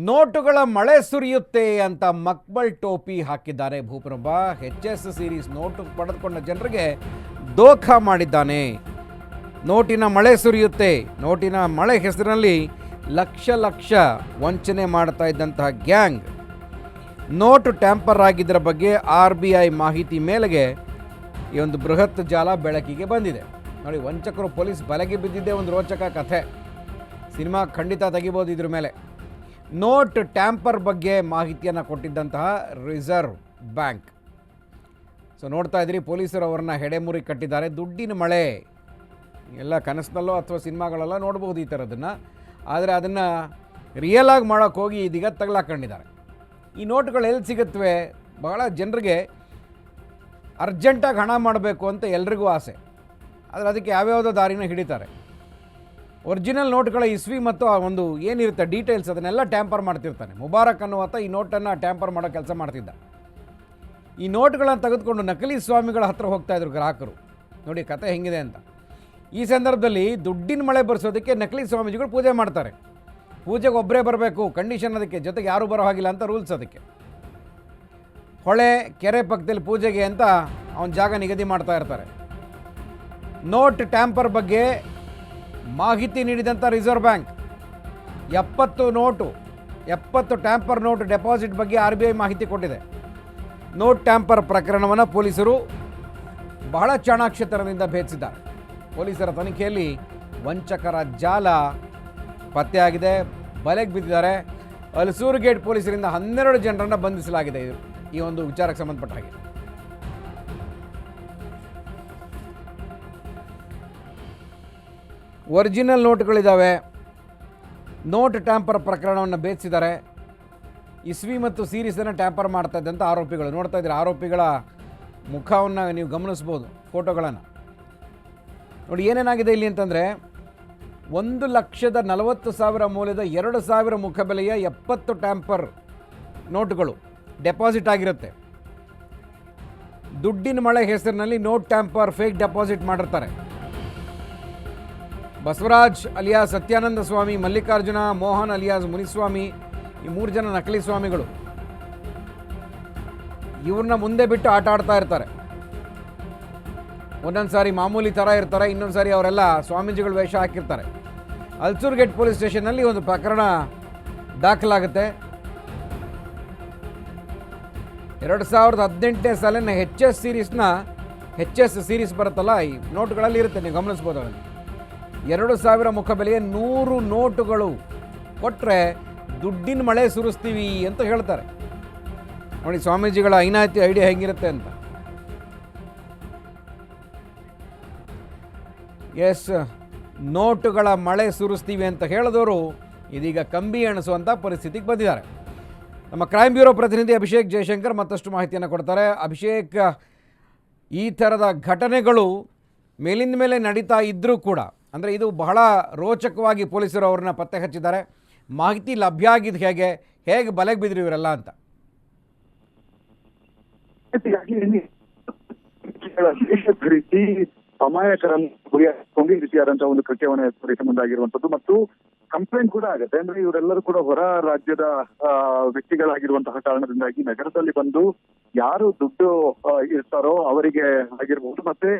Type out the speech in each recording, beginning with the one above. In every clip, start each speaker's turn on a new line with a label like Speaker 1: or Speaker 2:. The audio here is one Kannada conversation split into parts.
Speaker 1: ನೋಟುಗಳ ಮಳೆ ಸುರಿಯುತ್ತೆ ಅಂತ ಮಕ್ಬಲ್ ಟೋಪಿ ಹಾಕಿದ್ದಾರೆ ಭೂಪ್ರಭ. ಎಚ್ ಸೀರೀಸ್ ನೋಟು ಪಡೆದುಕೊಂಡ ಜನರಿಗೆ ದೋಖ ಮಾಡಿದ್ದಾನೆ. ನೋಟಿನ ಮಳೆ ಸುರಿಯುತ್ತೆ, ನೋಟಿನ ಮಳೆ ಹೆಸರಿನಲ್ಲಿ ಲಕ್ಷ ಲಕ್ಷ ವಂಚನೆ ಮಾಡ್ತಾ ಇದ್ದಂತಹ ಗ್ಯಾಂಗ್ ನೋಟು ಟ್ಯಾಂಪರ್ ಆಗಿದ್ದರ ಬಗ್ಗೆ RBI ಮಾಹಿತಿ ಮೇಲೆಗೆ ಈ ಒಂದು ಬೃಹತ್ ಜಾಲ ಬೆಳಕಿಗೆ ಬಂದಿದೆ. ನೋಡಿ, ವಂಚಕರು ಪೊಲೀಸ್ ಬಲೆಗೆ ಬಿದ್ದಿದ್ದೇ ಒಂದು ರೋಚಕ ಕಥೆ. ಸಿನಿಮಾ ಖಂಡಿತ ತೆಗಿಬೋದು ಇದ್ರ ಮೇಲೆ. ನೋಟ್ ಟ್ಯಾಂಪರ್ ಬಗ್ಗೆ ಮಾಹಿತಿಯನ್ನು ಕೊಟ್ಟಿದ್ದಂತಹ ರಿಸರ್ವ್ ಬ್ಯಾಂಕ್. ಸೊ ನೋಡ್ತಾ ಇದ್ರಿ, ಪೊಲೀಸರು ಅವರನ್ನ ಹೆಡೆಮುರಿ ಕಟ್ಟಿದ್ದಾರೆ. ದುಡ್ಡಿನ ಮಳೆ ಎಲ್ಲ ಕನಸಿನಲ್ಲೋ ಅಥವಾ ಸಿನಿಮಾಗಳೆಲ್ಲ ನೋಡ್ಬೋದು ಈ ಥರದನ್ನು. ಆದರೆ ಅದನ್ನು ರಿಯಲ್ ಆಗಿ ಮಾಡೋಕ್ಕೆ ಹೋಗಿ ಇದೀಗ ತಗಲಾಕೊಂಡಿದ್ದಾರೆ. ಈ ನೋಟುಗಳು ಎಲ್ಲಿ ಸಿಗುತ್ತವೆ? ಬಹಳ ಜನರಿಗೆ ಅರ್ಜೆಂಟಾಗಿ ಹಣ ಮಾಡಬೇಕು ಅಂತ ಎಲ್ರಿಗೂ ಆಸೆ. ಆದರೆ ಅದಕ್ಕೆ ಯಾವ್ಯಾವುದೋ ದಾರಿನ ಹಿಡಿತಾರೆ. ಒರಿಜಿನಲ್ ನೋಟ್ಗಳ ಇಸ್ವಿ ಮತ್ತು ಆ ಒಂದು ಏನಿರುತ್ತೆ ಡೀಟೇಲ್ಸ್ ಅದನ್ನೆಲ್ಲ ಟ್ಯಾಂಪರ್ ಮಾಡ್ತಿರ್ತಾನೆ. ಮುಬಾರಕ್ ಅನ್ನುವಂಥ ಈ ನೋಟನ್ನು ಟ್ಯಾಂಪರ್ ಮಾಡೋ ಕೆಲಸ ಮಾಡ್ತಿದ್ದ. ಈ ನೋಟ್ಗಳನ್ನು ತೆಗೆದುಕೊಂಡು ನಕಲಿ ಸ್ವಾಮಿಗಳ ಹತ್ರ ಹೋಗ್ತಾಯಿದ್ರು ಗ್ರಾಹಕರು. ನೋಡಿ ಕತೆ ಹೆಂಗಿದೆ ಅಂತ. ಈ ಸಂದರ್ಭದಲ್ಲಿ ದುಡ್ಡಿನ ಮಳೆ ಬರ್ಸೋದಕ್ಕೆ ನಕಲಿ ಸ್ವಾಮೀಜಿಗಳು ಪೂಜೆ ಮಾಡ್ತಾರೆ. ಪೂಜೆಗೆ ಒಬ್ಬರೇ ಬರಬೇಕು, ಕಂಡೀಷನ್ ಅದಕ್ಕೆ, ಜೊತೆಗೆ ಯಾರೂ ಬರೋ ಹಾಗಿಲ್ಲ ಅಂತ ರೂಲ್ಸ್ ಅದಕ್ಕೆ. ಹೊಳೆ ಕೆರೆ ಪಕ್ಕದಲ್ಲಿ ಪೂಜೆಗೆ ಅಂತ ಅವನ ಜಾಗ ನಿಗದಿ ಮಾಡ್ತಾ ಇರ್ತಾರೆ. ನೋಟ್ ಟ್ಯಾಂಪರ್ ಬಗ್ಗೆ ಮಾಹಿತಿ ನೀಡಿದಂಥ reserve bank 70 tamper note deposit ಬಗ್ಗೆ RBI ಮಾಹಿತಿ ಕೊಟ್ಟಿದೆ. ನೋಟ್ ಟ್ಯಾಂಪರ್ ಪ್ರಕರಣವನ್ನು ಪೊಲೀಸರು ಬಹಳ ಚಾಣಾಕ್ಷತನದಿಂದ ಭೇದಿಸಿದ್ದಾರೆ. ಪೊಲೀಸರ ತನಿಖೆಯಲ್ಲಿ ವಂಚಕರ ಜಾಲ ಪತ್ತೆಯಾಗಿದೆ, ಬಲೆಗೆ ಬಿದ್ದಿದ್ದಾರೆ. ಹಲಸೂರು ಗೇಟ್ ಪೊಲೀಸರಿಂದ 12 ಜನರನ್ನು ಬಂಧಿಸಲಾಗಿದೆ ಈ ಒಂದು ವಿಚಾರಕ್ಕೆ ಸಂಬಂಧಪಟ್ಟ ಹಾಗೆ. ಒರಿಜಿನಲ್ ನೋಟ್ಗಳಿದ್ದಾವೆ. ನೋಟ್ ಟ್ಯಾಂಪರ್ ಪ್ರಕರಣವನ್ನು ಭೇದಿಸಿದ್ದಾರೆ. ಇಸ್ವಿ ಮತ್ತು ಸೀರೀಸನ್ನು ಟ್ಯಾಂಪರ್ ಮಾಡ್ತಾ ಇದ್ದಂಥ ಆರೋಪಿಗಳು. ನೋಡ್ತಾ ಇದ್ದಾರೆ, ಆರೋಪಿಗಳ ಮುಖವನ್ನು ನೀವು ಗಮನಿಸ್ಬೋದು, ಫೋಟೋಗಳನ್ನು ನೋಡಿ. ಏನೇನಾಗಿದೆ ಇಲ್ಲಿ ಅಂತಂದರೆ, 1,40,000 ಮೌಲ್ಯದ 2,000 ಮುಖಬೆಲೆಯ 70 ಟ್ಯಾಂಪರ್ ನೋಟುಗಳು ಡೆಪಾಸಿಟ್ ಆಗಿರುತ್ತೆ. ದುಡ್ಡಿನ ಮಳೆ ಹೆಸರಿನಲ್ಲಿ ನೋಟ್ ಟ್ಯಾಂಪರ್ ಫೇಕ್ ಡೆಪಾಸಿಟ್ ಮಾಡಿರ್ತಾರೆ. ಬಸವರಾಜ್ ಅಲಿಯಾಸ್ ಸತ್ಯಾನಂದ ಸ್ವಾಮಿ, ಮಲ್ಲಿಕಾರ್ಜುನ, ಮೋಹನ್ ಅಲಿಯಾಸ್ ಮುನಿಸ್ವಾಮಿ, ಈ 3 ಜನ ನಕಲಿ ಸ್ವಾಮಿಗಳು. ಇವ್ರನ್ನ ಮುಂದೆ ಬಿಟ್ಟು ಆಟ ಆಡ್ತಾ ಇರ್ತಾರೆ. ಒಂದೊಂದು ಸಾರಿ ಮಾಮೂಲಿ ಥರ ಇರ್ತಾರೆ, ಇನ್ನೊಂದು ಸಾರಿ ಅವರೆಲ್ಲ ಸ್ವಾಮೀಜಿಗಳು ವೇಷ ಹಾಕಿರ್ತಾರೆ. ಹಲಸೂರು ಗೇಟ್ ಪೊಲೀಸ್ ಸ್ಟೇಷನ್ನಲ್ಲಿ ಒಂದು ಪ್ರಕರಣ ದಾಖಲಾಗುತ್ತೆ. 2018ನೇ ಸಾಲಿನ ಎಚ್ ಸೀರೀಸ್ ಬರುತ್ತಲ್ಲ, ಈ ನೋಟುಗಳಲ್ಲಿ ಇರುತ್ತೆ, ನೀವು ಗಮನಿಸ್ಬೋದು. ಅವನು 2,000 ಮುಖಬೆಲೆಯ 100 ನೋಟುಗಳು ಕೊಟ್ಟರೆ ದುಡ್ಡಿನ ಮಳೆ ಸುರಿಸ್ತೀವಿ ಅಂತ ಹೇಳ್ತಾರೆ. ನೋಡಿ ಸ್ವಾಮೀಜಿಗಳ ಐನಾತಿ ಐಡಿಯಾ ಹೆಂಗಿರುತ್ತೆ ಅಂತ. ನೋಟುಗಳ ಮಳೆ ಸುರಿಸ್ತೀವಿ ಅಂತ ಹೇಳಿದವರು ಇದೀಗ ಕಂಬಿ ಎಣಿಸುವಂಥ ಪರಿಸ್ಥಿತಿಗೆ ಬಂದಿದ್ದಾರೆ. ನಮ್ಮ ಕ್ರೈಮ್ ಬ್ಯೂರೋ ಪ್ರತಿನಿಧಿ ಅಭಿಷೇಕ್ ಜಯಶಂಕರ್ ಮತ್ತಷ್ಟು ಮಾಹಿತಿಯನ್ನು ಕೊಡ್ತಾರೆ. ಅಭಿಷೇಕ್, ಈ ಥರದ ಘಟನೆಗಳು ಮೇಲಿಂದ ಮೇಲೆ ನಡೀತಾ ಇದ್ದರೂ ಕೂಡ, ಅಂದರೆ ಇದು ಬಹಳ ರೋಚಕವಾಗಿ ಪೊಲೀಸರು ಅವ್ರನ್ನ ಪತ್ತೆ ಹಚ್ಚಿದ್ದಾರೆ. ಮಾಹಿತಿ ಲಭ್ಯ ಆಗಿದ್ದು ಹೇಗೆ ಬಲೆಗೆ ಬಿದ್ದರು ಇವರೆಲ್ಲ ಅಂತ.
Speaker 2: ಅಮಾಯಕರನ್ನು ಗುರಿಯಾಗಿ ಈ ರೀತಿಯಾದಂತಹ ಒಂದು ಕೃತ್ಯವನ್ನು ಎದುರಿಸ ಮುಂದಾಗಿರುವಂತದ್ದು ಮತ್ತು ಕಂಪ್ಲೇಂಟ್ ಕೂಡ ಆಗುತ್ತೆ. ಅಂದ್ರೆ ಇವರೆಲ್ಲರೂ ಕೂಡ ಹೊರ ರಾಜ್ಯದ ವ್ಯಕ್ತಿಗಳಾಗಿರುವಂತಹ ಕಾರಣದಿಂದಾಗಿ ನಗರದಲ್ಲಿ ಬಂದು ಯಾರು ದುಡ್ಡು ಇರ್ತಾರೋ ಅವರಿಗೆ ಆಗಿರ್ಬಹುದು, ಮತ್ತೆ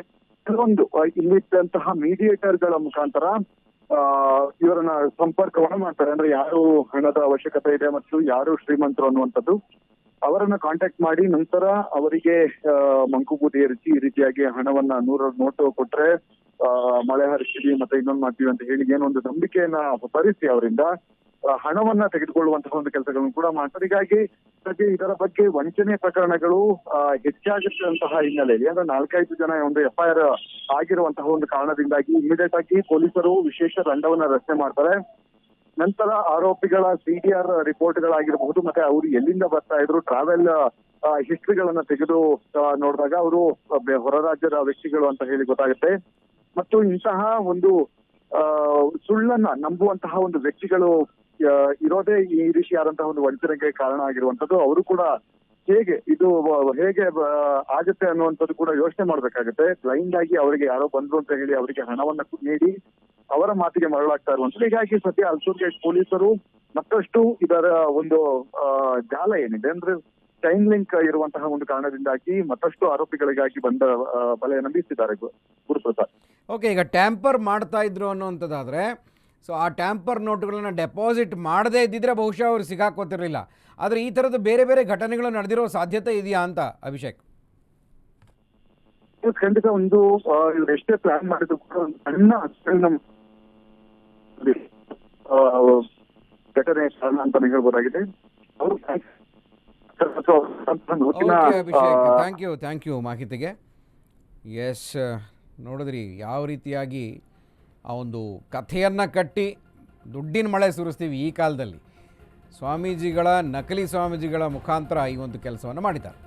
Speaker 2: ಕೆಲವೊಂದು ಇಲ್ಲಿದ್ದಂತಹ ಮೀಡಿಯೇಟರ್ಗಳ ಮುಖಾಂತರ ಇವರನ್ನ ಸಂಪರ್ಕವನ್ನು ಮಾಡ್ತಾರೆ. ಅಂದ್ರೆ ಯಾರು ಹಣದ ಅವಶ್ಯಕತೆ ಇದೆ ಮತ್ತು ಯಾರು ಶ್ರೀಮಂತರು ಅನ್ನುವಂಥದ್ದು ಅವರನ್ನ ಕಾಂಟ್ಯಾಕ್ಟ್ ಮಾಡಿ ನಂತರ ಅವರಿಗೆ ಮಂಕುಬೂದಿ ಏರಿಸಿ ಈ ರೀತಿಯಾಗಿ ಹಣವನ್ನ 100 ನೋಟು ಕೊಟ್ರೆ ಮಳೆ ಹರಿಸ್ತೀವಿ ಮತ್ತೆ ಇನ್ನೊಂದು ಮಾಡ್ತೀವಿ ಅಂತ ಹೇಳಿ ಏನೊಂದು ನಂಬಿಕೆಯನ್ನ ಭರಿಸಿ ಅವರಿಂದ ಹಣವನ್ನ ತೆಗೆದುಕೊಳ್ಳುವಂತಹ ಒಂದು ಕೆಲಸಗಳನ್ನು ಕೂಡ ಮಾಡ್ತಾರೆ. ಹೀಗಾಗಿ ಇದರ ಬಗ್ಗೆ ವಂಚನೆ ಪ್ರಕರಣಗಳು ಹೆಚ್ಚಾಗಿರುವಂತಹ ಹಿನ್ನೆಲೆಯಲ್ಲಿ ಅಂದ್ರೆ 4-5 ಜನ ಒಂದು FIR ಆಗಿರುವಂತಹ ಒಂದು ಕಾರಣದಿಂದಾಗಿ ಇಮಿಡಿಯೇಟ್ ಆಗಿ ಪೊಲೀಸರು ವಿಶೇಷ ತಂಡವನ್ನ ರಚನೆ ಮಾಡ್ತಾರೆ. ನಂತರ ಆರೋಪಿಗಳ CDR ರಿಪೋರ್ಟ್ಗಳಾಗಿರಬಹುದು, ಮತ್ತೆ ಅವರು ಎಲ್ಲಿಂದ ಬರ್ತಾ ಇದ್ರು, ಟ್ರಾವೆಲ್ ಹಿಸ್ಟ್ರಿಗಳನ್ನ ತೆಗೆದು ನೋಡಿದಾಗ ಅವರು ಹೊರ ರಾಜ್ಯದ ವ್ಯಕ್ತಿಗಳು ಅಂತ ಹೇಳಿ ಗೊತ್ತಾಗುತ್ತೆ. ಮತ್ತು ಇಂತಹ ಒಂದು ಸುಳ್ಳನ್ನ ನಂಬುವಂತಹ ಒಂದು ವ್ಯಕ್ತಿಗಳು ಇರೋದೇ ಈ ರೀತಿಯಾದಂತಹ ಒಂದು ವಂಚನೆಗೆ ಕಾರಣ ಆಗಿರುವಂತದ್ದು. ಅವರು ಕೂಡ ಹೇಗೆ ಇದು ಹೇಗೆ ಆಗುತ್ತೆ ಅನ್ನುವಂಥದ್ದು ಕೂಡ ಯೋಚನೆ ಮಾಡ್ಬೇಕಾಗುತ್ತೆ. ಬ್ಲೈಂಡ್ ಆಗಿ ಅವರಿಗೆ ಯಾರೋ ಬಂದ್ರು ಅಂತ ಹೇಳಿ ಅವರಿಗೆ ಹಣವನ್ನ ನೀಡಿ ಅವರ ಮಾತಿಗೆ ಮರಳಾಗ್ತಾ ಇರುವಂಥದ್ದು. ಹೀಗಾಗಿ ಸದ್ಯ ಅಲ್ಸೂರ್ ಗೇಟ್ ಪೊಲೀಸರು ಮತ್ತಷ್ಟು ಇದರ ಒಂದು ಜಾಲ ಏನಿದೆ ಅಂದ್ರೆ ಚೈನ್ ಲಿಂಕ್ ಇರುವಂತಹ ಒಂದು ಕಾರಣದಿಂದಾಗಿ ಮತ್ತಷ್ಟು ಆರೋಪಿಗಳಿಗಾಗಿ ಬಂದ ಬಲೆಯನ್ನು ಬೀಸಿದ್ದಾರೆ ಗುರುಪ್ರಸಾದ್.
Speaker 1: ಓಕೆ, ಈಗ ಟ್ಯಾಂಪರ್ ಮಾಡ್ತಾ ಇದ್ರು ಅನ್ನೋಂಥದ್ದಾದರೆ ಸೊ ಆ ಟ್ಯಾಂಪರ್ ನೋಟುಗಳನ್ನ ಡೆಪಾಸಿಟ್ ಮಾಡದೇ ಇದ್ದಿದ್ರೆ ಬಹುಶಃ ಅವರು ಸಿಗಾಕೋತಿರಲಿಲ್ಲ. ಆದರೆ ಈ ಥರದ ಬೇರೆ ಬೇರೆ ಘಟನೆಗಳು ನಡೆದಿರೋ ಸಾಧ್ಯತೆ ಇದೆಯಾ ಅಂತ ಅಭಿಷೇಕ್?
Speaker 2: ಖಂಡಿತ ಒಂದು ಇವ್ರು ಎಷ್ಟೇ ಪ್ಲಾನ್ ಮಾಡಿದ್ರು ಕೂಡ ಒಂದು ಸಣ್ಣ ಘಟನೆ ಕಾರಣ ಅಂತಾನೆ ಹೇಳ್ಬೋದಾಗಿದೆ. ಅವರು
Speaker 1: ಅಭಿಷೇಕ್, ಥ್ಯಾಂಕ್ ಯು ಮಾಹಿತಿಗೆ. ಎಸ್, ನೋಡಿದ್ರಿ ಯಾವ ರೀತಿಯಾಗಿ ಆ ಒಂದು ಕಥೆಯನ್ನು ಕಟ್ಟಿ ದುಡ್ಡಿನ ಮಳೆ ಸುರಿಸ್ತೀವಿ ಈ ಕಾಲದಲ್ಲಿ. ಸ್ವಾಮೀಜಿಗಳ ನಕಲಿ ಸ್ವಾಮೀಜಿಗಳ ಮುಖಾಂತರ ಈ ಒಂದು ಕೆಲಸವನ್ನು ಮಾಡಿದ್ದಾರೆ.